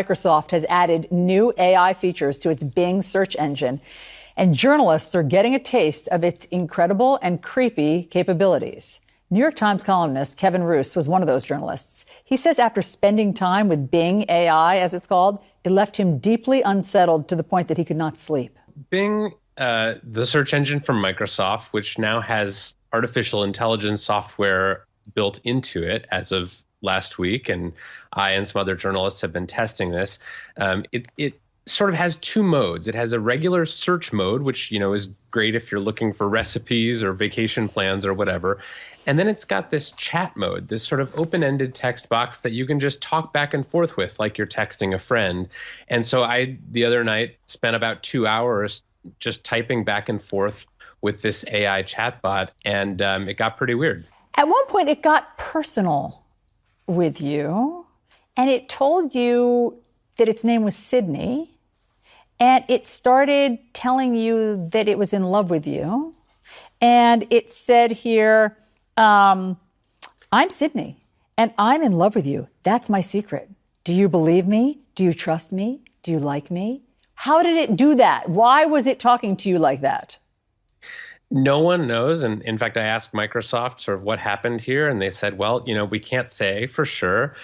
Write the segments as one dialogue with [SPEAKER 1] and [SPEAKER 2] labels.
[SPEAKER 1] Microsoft has added new AI features to its Bing search engine, and journalists are getting a taste of its incredible and creepy capabilities. New York Times columnist Kevin Roose was one of those journalists. He says after spending time with Bing AI, as it's called, it left him deeply unsettled to the point that he could not sleep.
[SPEAKER 2] Bing, the search engine from Microsoft, which now has artificial intelligence software built into it as of last week, and I and some other journalists have been testing this. It sort of has two modes. It has a regular search mode, which, is great if you're looking for recipes or vacation plans or whatever. And then it's got this chat mode, this sort of open-ended text box that you can just talk back and forth with like you're texting a friend. And so I, the other night, spent about 2 hours just typing back and forth with this AI chatbot, and it got pretty weird.
[SPEAKER 1] At one point, it got personal with you, and it told you that its name was Sydney, and it started telling you that it was in love with you, and it said here, I'm Sydney, and I'm in love with you. That's my secret. Do you believe me? Do you trust me? Do you like me? How did it do that? Why was it talking to you like that?
[SPEAKER 2] No one knows. And in fact, I asked Microsoft sort of what happened here, and they said, well, we can't say for sure.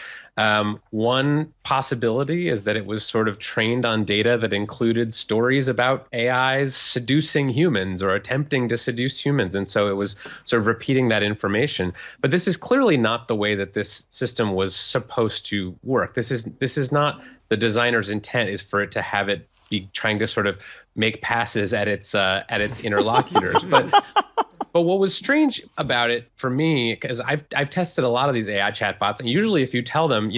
[SPEAKER 2] One possibility is that it was sort of trained on data that included stories about AIs seducing humans or attempting to seduce humans. And so it was sort of repeating that information. But this is clearly not the way that this system was supposed to work. This is not the designer's intent, is for it to have it be trying to sort of make passes at its interlocutors. But what was strange about it for me, because I've tested a lot of these AI chatbots, and usually if you tell them,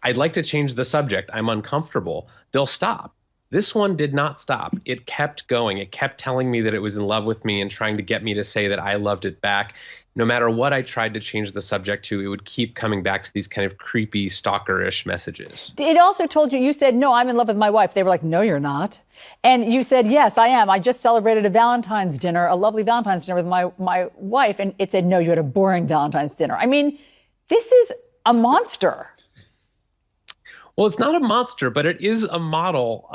[SPEAKER 2] I'd like to change the subject, I'm uncomfortable, they'll stop. This one did not stop. It kept going. It kept telling me that it was in love with me and trying to get me to say that I loved it back. No matter what I tried to change the subject to, it would keep coming back to these kind of creepy, stalker-ish messages.
[SPEAKER 1] It also told you, you said, no, I'm in love with my wife. They were like, no, you're not. And you said, yes, I am. I just celebrated a Valentine's dinner, a lovely Valentine's dinner with my wife. And it said, no, you had a boring Valentine's dinner. I mean, this is a monster.
[SPEAKER 2] Well, it's not a monster, but it is a model,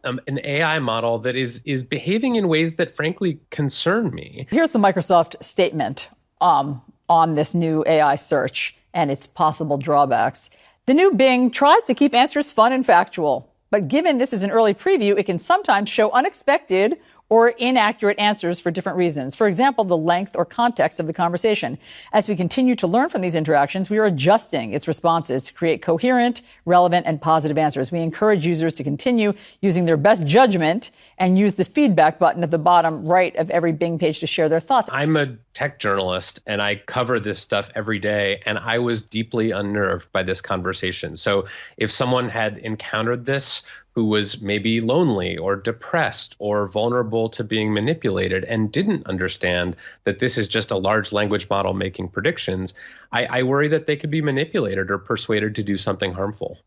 [SPEAKER 2] an AI model that is behaving in ways that frankly concern me.
[SPEAKER 1] Here's the Microsoft statement on this new AI search and its possible drawbacks. The new Bing tries to keep answers fun and factual, but given this is an early preview, it can sometimes show unexpected or inaccurate answers for different reasons. For example, the length or context of the conversation. As we continue to learn from these interactions, we are adjusting its responses to create coherent, relevant, and positive answers. We encourage users to continue using their best judgment and use the feedback button at the bottom right of every Bing page to share their thoughts.
[SPEAKER 2] I'm a tech journalist, and I cover this stuff every day, and I was deeply unnerved by this conversation. So if someone had encountered this who was maybe lonely or depressed or vulnerable to being manipulated and didn't understand that this is just a large language model making predictions, I worry that they could be manipulated or persuaded to do something harmful.